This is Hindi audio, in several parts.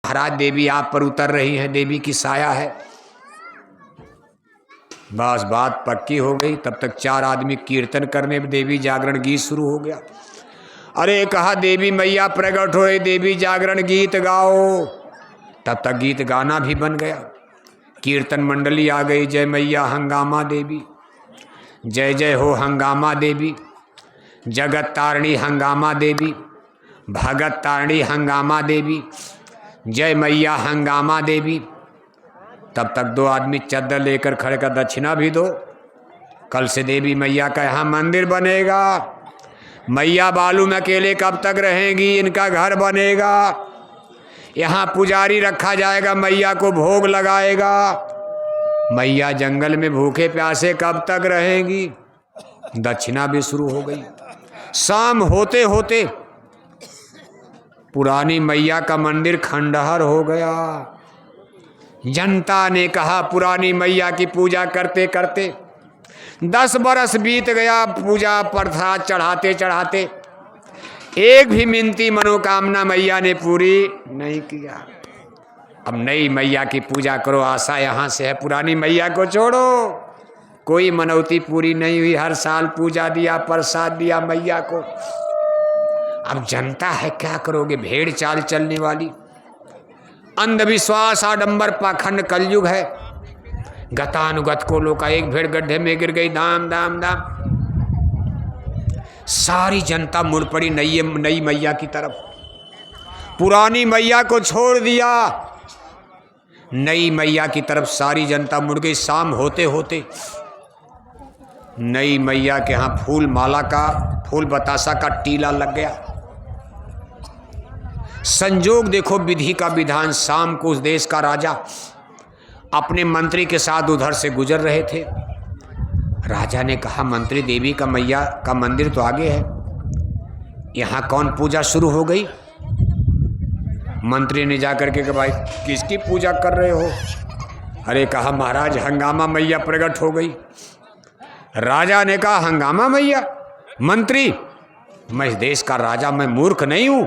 महाराज देवी आप पर उतर रही हैं, देवी की साया है। बस बात पक्की हो गई। तब तक 4 आदमी कीर्तन करने, देवी जागरण गीत शुरू हो गया। अरे कहा देवी मैया प्रकट होए, देवी जागरण गीत गाओ। तब तक गीत गाना भी बन गया। कीर्तन मंडली आ गई। जय मैया हंगामा देवी, जय जय हो हंगामा देवी, जगत तारिणी हंगामा देवी, भगत तारिणी हंगामा देवी, जय मैया हंगामा देवी। तब तक 2 आदमी चद्दर लेकर खड़े कर, दक्षिणा भी दो, कल से देवी मैया का यहाँ मंदिर बनेगा। मैया बालू में अकेले कब तक रहेंगी, इनका घर बनेगा, यहाँ पुजारी रखा जाएगा, मैया को भोग लगाएगा। मैया जंगल में भूखे प्यासे कब तक रहेंगी। दक्षिणा भी शुरू हो गई। शाम होते होते पुरानी मैया का मंदिर खंडहर हो गया। जनता ने कहा पुरानी मैया की पूजा करते करते 10 बरस बीत गया। पूजा प्रसाद चढ़ाते चढ़ाते एक भी मिनती मनोकामना मैया ने पूरी नहीं किया। अब नई मैया की पूजा करो, आशा यहाँ से है। पुरानी मैया को छोड़ो, कोई मनौती पूरी नहीं हुई। हर साल पूजा दिया, प्रसाद दिया मैया को। अब जनता है, क्या करोगे, भेड़ चाल चलने वाली। अंधविश्वास, आडंबर, पाखंड कलयुग है। गतानुगत को लोग का एक भेड़ गड्ढे में गिर गई, दाम दाम दाम। सारी जनता मुड़ पड़ी नई मैया की तरफ। पुरानी मैया को छोड़ दिया, नई मैया की तरफ सारी जनता मुड़ गई। शाम होते होते नई मैया के यहाँ फूल माला का, फूल बतासा का टीला लग गया। संजोग देखो, विधि का विधान। शाम को उस देश का राजा अपने मंत्री के साथ उधर से गुजर रहे थे। राजा ने कहा मंत्री, देवी का मैया का मंदिर तो आगे है, यहाँ कौन पूजा शुरू हो गई। मंत्री ने जाकर के कहा भाई किसकी पूजा कर रहे हो। अरे कहा महाराज हंगामा मैया प्रकट हो गई। राजा ने कहा हंगामा मैया। मंत्री, मैं इस देश का राजा, मैं मूर्ख नहीं हूं,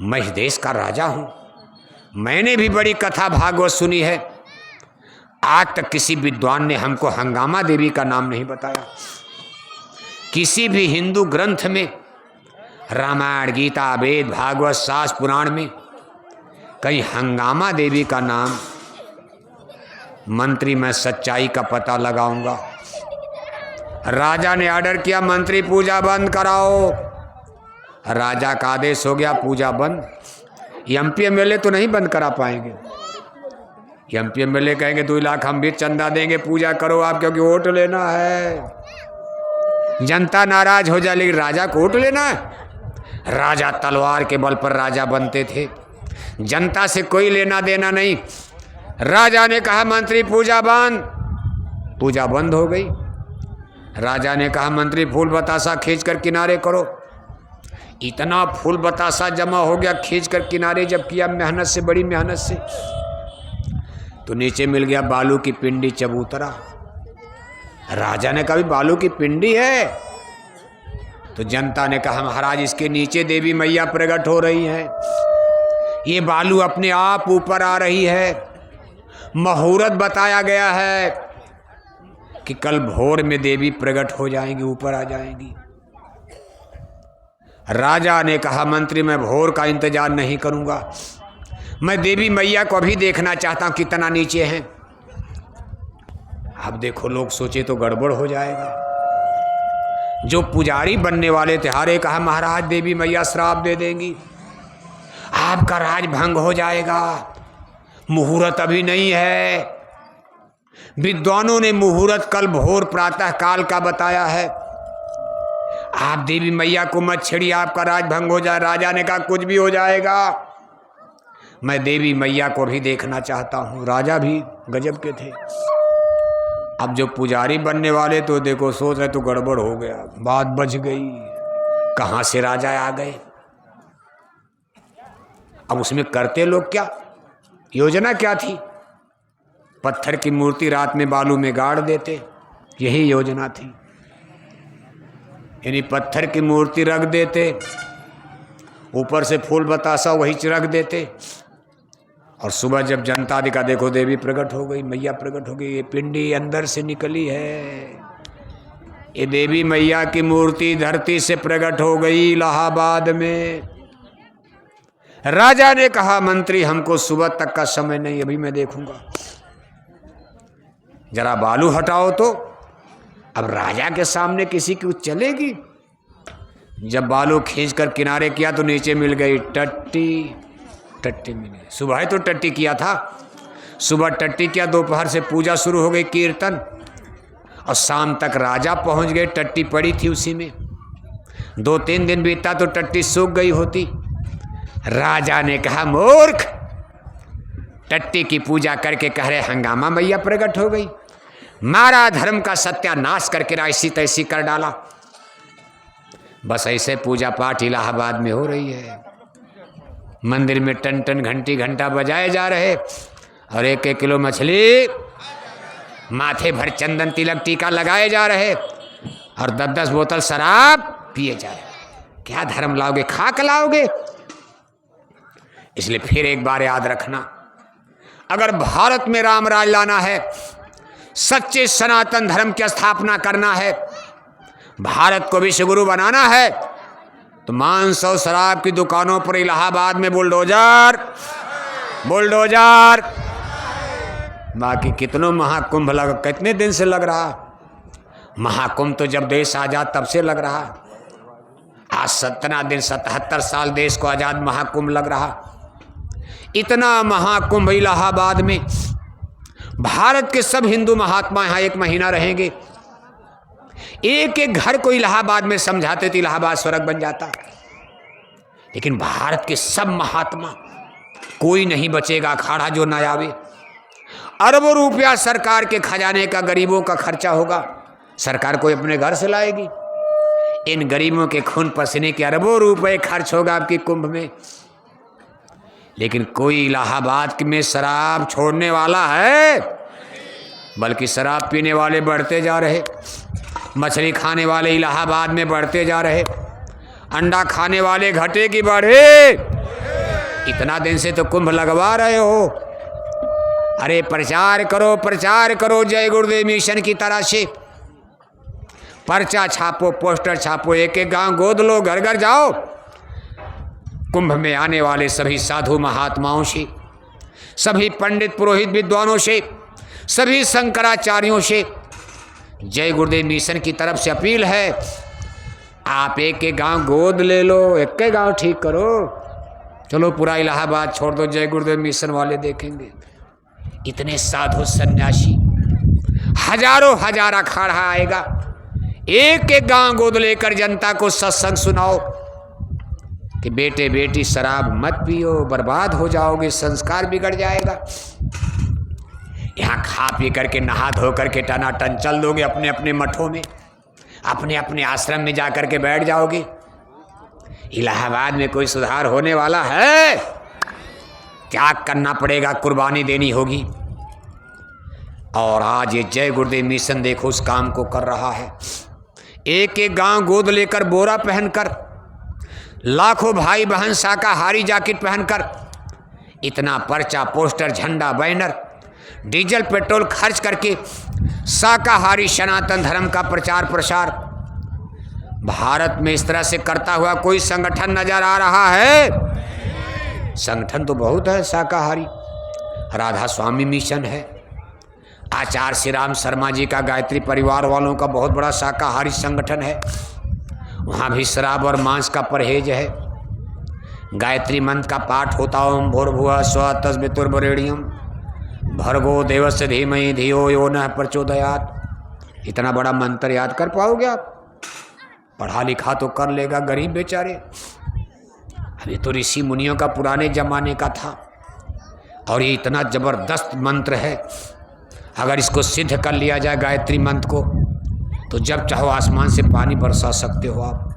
मैं इस देश का राजा हूं। मैंने भी बड़ी कथा भागवत सुनी है, आज तक किसी विद्वान ने हमको हंगामा देवी का नाम नहीं बताया। किसी भी हिंदू ग्रंथ में, रामायण, गीता, वेद, भागवत, शास्त्र, पुराण में कहीं हंगामा देवी का नाम। मंत्री, मैं सच्चाई का पता लगाऊंगा। राजा ने ऑर्डर किया मंत्री पूजा बंद कराओ। राजा का आदेश हो गया, पूजा बंद। एमपी एमएलए तो नहीं बंद करा पाएंगे। एमपी एमएलए कहेंगे 2 लाख हम भी चंदा देंगे, पूजा करो आप, क्योंकि वोट लेना है। जनता नाराज हो जाए, लेकिन राजा को वोट लेना है। राजा तलवार के बल पर राजा बनते थे, जनता से कोई लेना देना नहीं। राजा ने कहा मंत्री पूजा बंद। पूजा बंद हो गई। राजा ने कहा मंत्री फूल बतासा खींच कर किनारे करो। इतना फूल बतासा जमा हो गया, खींच कर किनारे जब किया, मेहनत से, बड़ी मेहनत से, तो नीचे मिल गया बालू की पिंडी, चबूतरा। राजा ने कहा बालू की पिंडी है। तो जनता ने कहा महाराज इसके नीचे देवी मैया प्रकट हो रही हैं, ये बालू अपने आप ऊपर आ रही है। मुहूर्त बताया गया है कि कल भोर में देवी प्रकट हो जाएंगी, ऊपर आ जाएंगी। राजा ने कहा मंत्री मैं भोर का इंतजार नहीं करूंगा, मैं देवी मैया को अभी देखना चाहता हूं कितना नीचे हैं। अब देखो लोग सोचे तो गड़बड़ हो जाएगा। जो पुजारी बनने वाले थे हारे कहा महाराज देवी मैया श्राप दे देंगी, आपका राज भंग हो जाएगा, मुहूर्त अभी नहीं है। विद्वानों ने मुहूर्त कल भोर प्रातः काल का बताया है। आप देवी मैया को मत छेड़िए, आपका राज भंग हो जाए। राजा ने कहा कुछ भी हो जाएगा, मैं देवी मैया को भी देखना चाहता हूँ। राजा भी गजब के थे। अब जो पुजारी बनने वाले तो देखो सोच रहे तो गड़बड़ हो गया, बात बच गई। कहाँ से राजा आ गए। अब उसमें करते लोग क्या, योजना क्या थी। पत्थर की मूर्ति रात में बालू में गाड़ देते, यही योजना थी। यानी पत्थर की मूर्ति रख देते, ऊपर से फूल बतासा वही रख देते, और सुबह जब जनता दिखा, देखो देवी प्रकट हो गई, मैया प्रकट हो गई, ये पिंडी अंदर से निकली है, ये देवी मैया की मूर्ति धरती से प्रकट हो गई इलाहाबाद में। राजा ने कहा मंत्री हमको सुबह तक का समय नहीं, अभी मैं देखूंगा, जरा बालू हटाओ तो। अब राजा के सामने किसी की चलेगी? जब बालू खींचकर किनारे किया तो नीचे मिल गई टट्टी, टट्टी मिली। सुबह तो टट्टी किया था, सुबह टट्टी किया, दोपहर से पूजा शुरू हो गई, कीर्तन, और शाम तक राजा पहुंच गए, टट्टी पड़ी थी उसी में। 2-3 दिन बीता तो टट्टी सूख गई होती। राजा ने कहा मूर्ख, टट्टी की पूजा करके कह रहे हंगामा, मैया प्रकट हो गई, मारा धर्म का सत्यानाश करके ऐसी तैसी कर डाला। बस ऐसे पूजा पाठ इलाहाबाद में हो रही है, मंदिर में टन टन घंटी घंटा बजाए जा रहे, और 1-1 किलो मछली, माथे भर चंदन तिलक टीका लगाए जा रहे, और 10-10 बोतल शराब पिए जा रहे। क्या धर्म लाओगे, खाक लाओगे? इसलिए फिर एक बार याद रखना, अगर भारत में राम राज लाना है, सच्चे सनातन धर्म की स्थापना करना है, भारत को विश्व गुरु बनाना है, तो मांस और शराब की दुकानों पर इलाहाबाद में बुलडोजर, बुलडोजर। बाकी कितनों महाकुंभ लग, कितने दिन से लग रहा महाकुंभ? तो जब देश आजाद तब से लग रहा। आज 17 दिन 77 साल देश को आजाद महाकुंभ लग रहा। इतना महाकुंभ इलाहाबाद में, भारत के सब हिंदू महात्मा यहाँ 1 महीना रहेंगे। एक एक घर को इलाहाबाद में समझाते तो इलाहाबाद स्वर्ग बन जाता। लेकिन भारत के सब महात्मा, कोई नहीं बचेगा अखाड़ा जो न आवे। अरबों रुपया सरकार के खजाने का गरीबों का खर्चा होगा, सरकार कोई अपने घर से लाएगी। इन गरीबों के खून पसीने के अरबों रुपए खर्च होगा आपकी कुंभ में। लेकिन कोई इलाहाबाद में शराब छोड़ने वाला है? बल्कि शराब पीने वाले बढ़ते जा रहे, मछली खाने वाले इलाहाबाद में बढ़ते जा रहे, अंडा खाने वाले घटे की बढ़े। इतना दिन से तो कुंभ लगवा रहे हो। अरे प्रचार करो, प्रचार करो जय गुरुदेव मिशन की तरह से। पर्चा छापो, पोस्टर छापो, 1-1 गांव गोद लो, घर घर जाओ। कुंभ में आने वाले सभी साधु महात्माओं से, सभी पंडित पुरोहित विद्वानों से, सभी शंकराचार्यों से जय गुरुदेव मिशन की तरफ से अपील है, आप 1-1 गांव गोद ले लो, 1 गांव ठीक करो। चलो पूरा इलाहाबाद छोड़ दो, जय गुरुदेव मिशन वाले देखेंगे। इतने साधु सन्यासी, हजारों हजार अखाड़ा आएगा, 1-1 गांव गोद लेकर जनता को सत्संग सुनाओ कि बेटे बेटी शराब मत पियो, बर्बाद हो जाओगे, संस्कार बिगड़ जाएगा। यहाँ खा पी करके नहा धो करके टनाटन चल दोगे अपने अपने मठों में, अपने अपने आश्रम में जाकर के बैठ जाओगे। इलाहाबाद में कोई सुधार होने वाला है? त्याग करना पड़ेगा, कुर्बानी देनी होगी। और आज ये जय गुरुदेव मिशन देखो उस काम को कर रहा है। 1-1 गांव गोद लेकर, बोरा पहनकर, लाखों भाई बहन शाकाहारी जैकेट पहनकर, इतना पर्चा, पोस्टर, झंडा, बैनर, डीजल पेट्रोल खर्च करके शाकाहारी सनातन धर्म का प्रचार प्रसार भारत में इस तरह से करता हुआ कोई संगठन नजर आ रहा है? संगठन तो बहुत है शाकाहारी। राधा स्वामी मिशन है, आचार्य श्री राम शर्मा जी का गायत्री परिवार वालों का बहुत बड़ा शाकाहारी संगठन है। वहाँ भी शराब और मांस का परहेज है। गायत्री मंत्र का पाठ होता, ओम भूर्भुवः स्वः तस्मितुर्वरेण्यम भर्गो देवस्य धीमहि धियो यो नः प्रचोदयात्। इतना बड़ा मंत्र याद कर पाओगे आप? पढ़ा लिखा तो कर लेगा गरीब बेचारे। अभी तो ऋषि मुनियों का पुराने जमाने का था, और ये इतना जबरदस्त मंत्र है। अगर इसको सिद्ध कर लिया जाए गायत्री मंत्र को, तो जब चाहो आसमान से पानी बरसा सकते हो आप।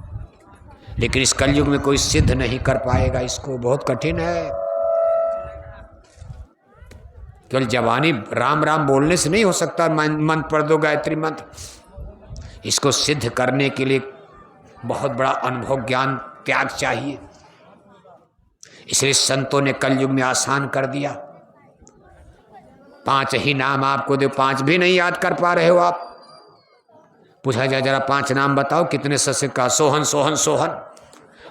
लेकिन इस कलयुग में कोई सिद्ध नहीं कर पाएगा इसको, बहुत कठिन है। केवल जवानी राम राम बोलने से नहीं हो सकता मंत्र पढ़ दो गायत्री मंत्र। इसको सिद्ध करने के लिए बहुत बड़ा अनुभव, ज्ञान, त्याग चाहिए। इसलिए संतों ने कलयुग में आसान कर दिया। 5 ही नाम आपको दे, 5 भी नहीं याद कर पा रहे हो आप। पूछा जाए जरा 5 नाम बताओ कितने सस्य का, सोहन सोहन सोहन,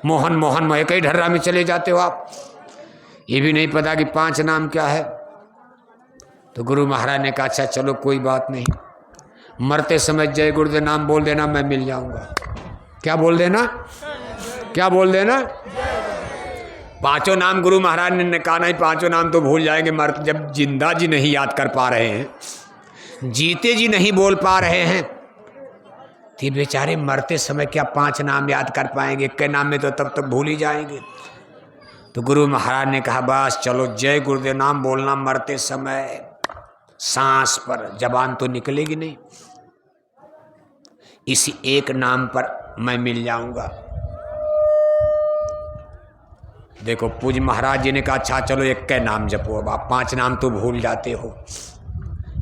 मोहन मोहन मोह, कई ढर्रा में चले जाते हो आप, ये भी नहीं पता कि 5 नाम क्या है। तो गुरु महाराज ने कहा अच्छा चलो कोई बात नहीं, मरते समय जय गुरुदेव नाम बोल देना, मैं मिल जाऊंगा। क्या बोल देना, क्या बोल देना? 5 नाम गुरु महाराज ने कहा नहीं 5 नाम तो भूल जाएंगे, मर जब जिंदा जी नहीं याद कर पा रहे हैं, जीते जी नहीं बोल पा रहे हैं, तो बेचारे मरते समय क्या 5 नाम याद कर पाएंगे? के नाम में तो तब तक भूल ही जाएंगे। तो गुरु महाराज ने कहा बस चलो जय गुरुदेव नाम बोलना मरते समय, सांस पर, जबान तो निकलेगी नहीं, इसी एक नाम पर मैं मिल जाऊंगा। देखो पूज्य महाराज जी ने कहा अच्छा चलो एक के नाम जपो, अब आप 5 नाम तो भूल जाते हो।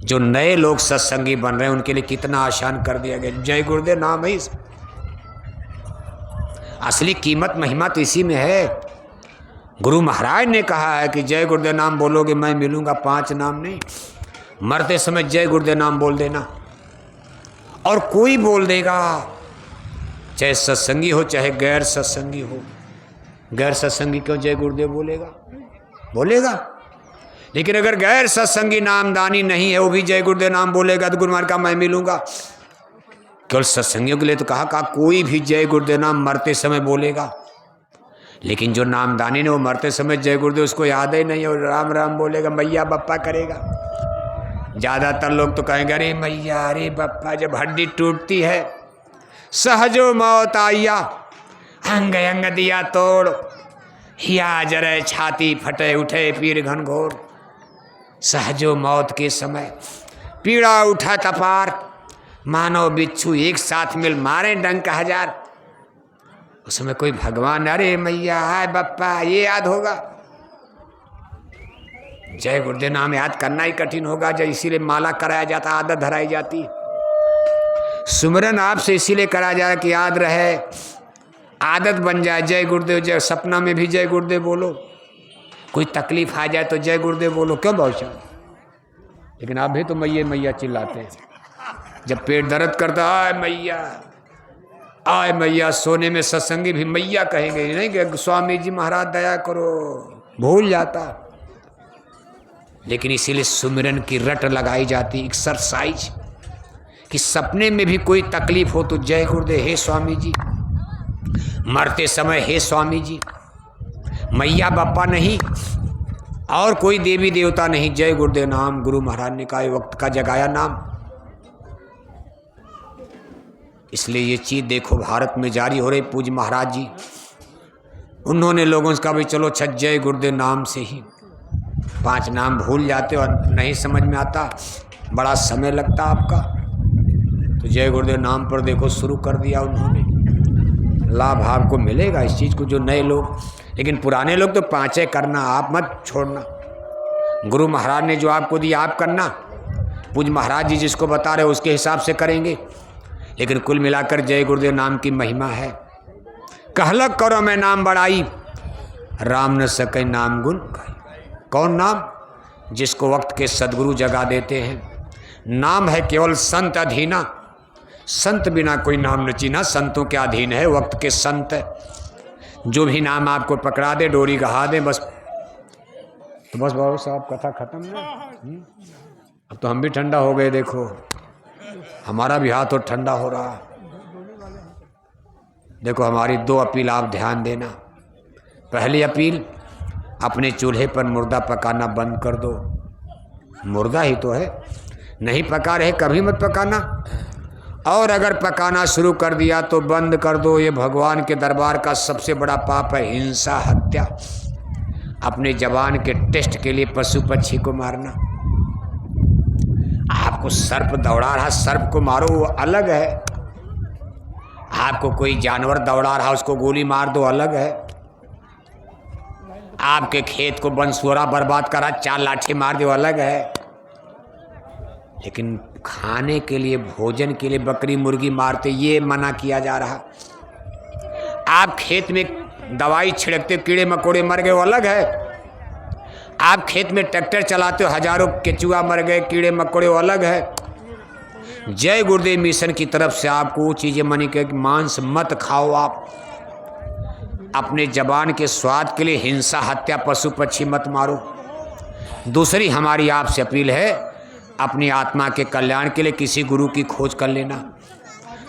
जो नए लोग सत्संगी बन रहे हैं उनके लिए कितना आसान कर दिया गया, जय गुरुदेव नाम ही असली कीमत महिमा तो इसी में है। गुरु महाराज ने कहा है कि जय गुरुदेव नाम बोलोगे मैं मिलूंगा, 5 नाम नहीं, मरते समय जय गुरुदेव नाम बोल देना। और कोई बोल देगा, चाहे सत्संगी हो चाहे गैर सत्संगी हो। गैर सत्संगी क्यों जय गुरुदेव बोलेगा? बोलेगा। लेकिन अगर गैर सत्संगी नामदानी नहीं है वो भी जय गुरुदेव नाम बोलेगा तो गुरु महाराज का मैं मिलूंगा। केवल सत्संगियों के लिए तो कहा कोई भी जय गुरुदेव नाम मरते समय बोलेगा, लेकिन जो नामदानी ने वो मरते समय जय गुरुदेव उसको याद ही नहीं, और राम राम बोलेगा, मैया बप्पा करेगा। ज्यादातर लोग तो कहेंगे अरे मैया अरे बप्पा, जब हड्डी टूटती है सहजो मौत आइया, अंग अंग दिया तोड़, हिया जरे छाती फटे उठे पीर घनघोर। सहजो मौत के समय पीड़ा उठा तपार, मानो बिच्छू एक साथ मिल मारे डंक 1000। उस समय कोई भगवान अरे मैया हाय बप्पा ये याद होगा? जय गुरुदेव नाम याद करना ही कठिन होगा, जब इसीलिए माला कराया जाता, आदत धराई जाती। सुमिरन आपसे इसीलिए कराया जा रहा कि याद रहे, आदत बन जाए जय गुरुदेव, जय सपना में भी जय गुरुदेव बोलो, कोई तकलीफ आ जाए तो जय गुरुदेव बोलो। क्यों बहुत? लेकिन आप भी तो मैया मैया चिल्लाते हैं। जब पेट दर्द करता आय मैया आय मैया, सोने में सत्संगी भी मैया कहेंगे नहीं कि स्वामी जी महाराज दया करो, भूल जाता। लेकिन इसीलिए सुमिरन की रट लगाई जाती, एक्सरसाइज, कि सपने में भी कोई तकलीफ हो तो जय गुरुदेव, हे स्वामी जी, मरते समय हे स्वामी जी, मैया बप्पा नहीं और कोई देवी देवता नहीं, जय गुरुदेव नाम। गुरु महाराज ने कहा वक्त का जगाया नाम। इसलिए ये चीज देखो भारत में जारी हो रही। पूज्य महाराज जी उन्होंने लोगों से कहा भाई चलो अच्छा जय गुरुदेव नाम से ही 5 नाम भूल जाते और नहीं समझ में आता, बड़ा समय लगता आपका, तो जय गुरुदेव नाम पर देखो शुरू कर दिया उन्होंने। लाभ आपको मिलेगा इस चीज़ को, जो नए लोग, लेकिन पुराने लोग तो 5 करना, आप मत छोड़ना। गुरु महाराज ने जो आपको दिया आप करना, पूज्य महाराज जी जिसको बता रहे उसके हिसाब से करेंगे। लेकिन कुल मिलाकर जय गुरुदेव नाम की महिमा है। कहलक करो मैं नाम बढ़ाई, राम न सके नाम गुण गाई। कौन नाम? जिसको वक्त के सदगुरु जगा देते हैं। नाम है केवल संत अधीना, संत बिना कोई नाम न चीना, संतों के अधीन है वक्त के संत। जो भी नाम आपको पकड़ा दे, डोरी गहा दे, बस तो बस बाबू साहब कथा खत्म ना। अब तो हम भी ठंडा हो गए, देखो हमारा भी हाथ और ठंडा हो रहा। देखो हमारी 2 अपील आप ध्यान देना। पहली अपील, अपने चूल्हे पर मुर्दा पकाना बंद कर दो। मुर्दा ही तो है, नहीं पका रहे कभी मत पकाना, और अगर पकाना शुरू कर दिया तो बंद कर दो। ये भगवान के दरबार का सबसे बड़ा पाप है, हिंसा, हत्या, अपने जवान के टेस्ट के लिए पशु पक्षी को मारना। आपको सर्प दौड़ा रहा, सर्प को मारो वो अलग है, आपको कोई जानवर दौड़ा रहा उसको गोली मार दो अलग है, आपके खेत को बनसुअरा बर्बाद करा 4 लाठी मार दो अलग है। लेकिन खाने के लिए, भोजन के लिए बकरी मुर्गी मारते ये मना किया जा रहा। आप खेत में दवाई छिड़कते कीड़े मकोड़े मर गए वो अलग है, आप खेत में ट्रैक्टर चलाते हो, हजारों केचुआ मर गए, कीड़े मकोड़े, वो अलग है। जय गुरुदेव मिशन की तरफ से आपको वो चीज़ें मनी कि मांस मत खाओ, आप अपने जबान के स्वाद के लिए हिंसा, हत्या, पशु पक्षी मत मारो। दूसरी हमारी आपसे अपील है, अपनी आत्मा के कल्याण के लिए किसी गुरु की खोज कर लेना।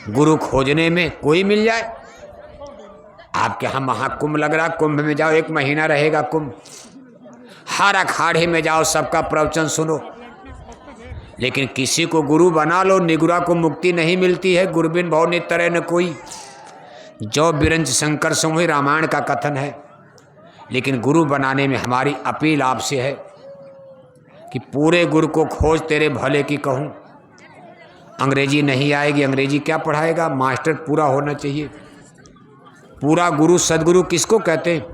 गुरु खोजने में कोई मिल जाए। आपके यहाँ महाकुंभ लग रहा, कुंभ में जाओ, 1 महीना रहेगा कुंभ, हर अखाड़े में जाओ, सबका प्रवचन सुनो, लेकिन किसी को गुरु बना लो। निगुरा को मुक्ति नहीं मिलती है, गुरबिन भव नितरे न कोई, जो बिरंज शंकर समूह रामायण का कथन है। लेकिन गुरु बनाने में हमारी अपील आपसे है कि पूरे गुरु को खोज, तेरे भले की कहूँ। अंग्रेजी नहीं आएगी, अंग्रेजी क्या पढ़ाएगा, मास्टर पूरा होना चाहिए। पूरा गुरु सदगुरु किसको कहते हैं?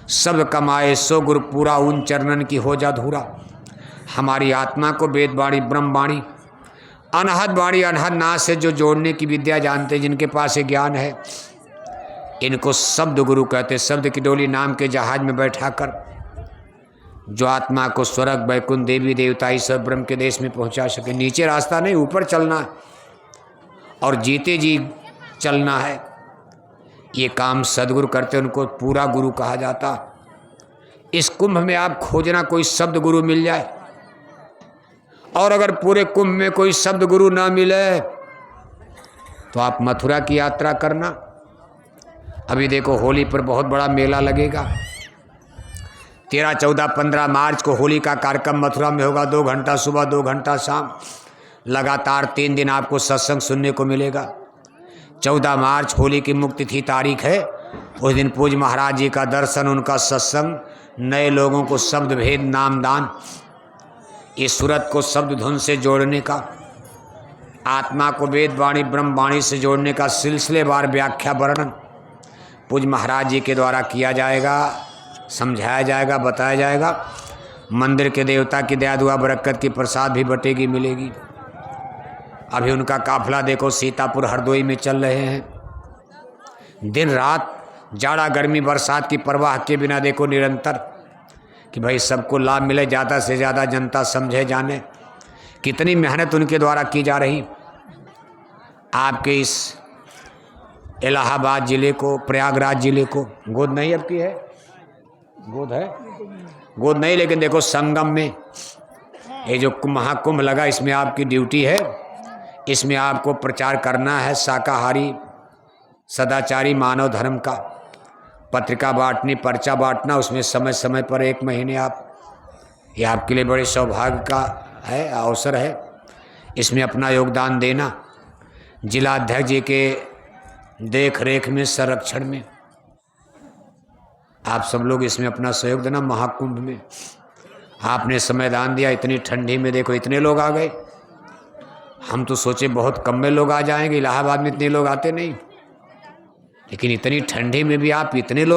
सब कमाए सो गुरु पूरा, उन चरणन की हो जा धूरा। हमारी आत्मा को वेद वाणी, ब्रह्म वाणी, अनहद वाणी, अनहद नाश से जो जोड़ने की विद्या जानते, जिनके पास ये ज्ञान है, इनको शब्द गुरु कहते। शब्द की डोली नाम के जहाज में बैठा कर जो आत्मा को स्वर्ग, वैकुंठ, देवी देवता, ईश्वर ब्रह्म के देश में पहुंचा सके। नीचे रास्ता नहीं, ऊपर चलना है और जीते जी चलना है। ये काम सदगुरु करते, उनको पूरा गुरु कहा जाता। इस कुंभ में आप खोजना कोई शब्द गुरु मिल जाए, और अगर पूरे कुंभ में कोई शब्द गुरु ना मिले तो आप मथुरा की यात्रा करना। अभी देखो होली पर बहुत बड़ा मेला लगेगा, 13, 14, 15 मार्च को होली का कार्यक्रम मथुरा में होगा। 2 घंटा सुबह, 2 घंटा शाम, लगातार 3 दिन आपको सत्संग सुनने को मिलेगा। 14 मार्च होली की मुक्ति थी, तारीख है। उस दिन पूज्य महाराज जी का दर्शन, उनका सत्संग, नए लोगों को शब्द भेद, नामदान, इस सूरत को शब्द धुन से जोड़ने का, आत्मा को वेद वाणी, ब्रह्म वाणी से जोड़ने का सिलसिलेवार व्याख्या वर्णन पूज्य महाराज जी के द्वारा किया जाएगा, समझाया जाएगा, बताया जाएगा। मंदिर के देवता की दया दुआ बरकत की प्रसाद भी बटेगी, मिलेगी। अभी उनका काफिला देखो सीतापुर हरदोई में चल रहे हैं। दिन रात, जाड़ा गर्मी बरसात की परवाह के बिना देखो निरंतर, कि भाई सबको लाभ मिले, ज़्यादा से ज़्यादा जनता समझे जाने। कितनी मेहनत उनके द्वारा की जा रही। आपके इस इलाहाबाद ज़िले को, प्रयागराज ज़िले को, गोद नहीं अब की है, गोद है, गोद नहीं, लेकिन देखो संगम में ये जो महाकुंभ लगा, इसमें आपकी ड्यूटी है। इसमें आपको प्रचार करना है शाकाहारी, सदाचारी, मानव धर्म का, पत्रिका बांटनी, पर्चा बांटना, उसमें समय समय पर 1 महीने आप, ये आपके लिए बड़े सौभाग्य का है, अवसर है। इसमें अपना योगदान देना। जिला अध्यक्ष जी के देख रेख में, संरक्षण में आप सब लोग इसमें अपना सहयोग देना। महाकुंभ में आपने समय दान दिया, इतनी ठंडी में देखो इतने लोग आ गए। हम तो सोचे बहुत कम में लोग आ जाएंगे, इलाहाबाद में इतने लोग आते नहीं, लेकिन इतनी ठंडी में भी आप इतने लोग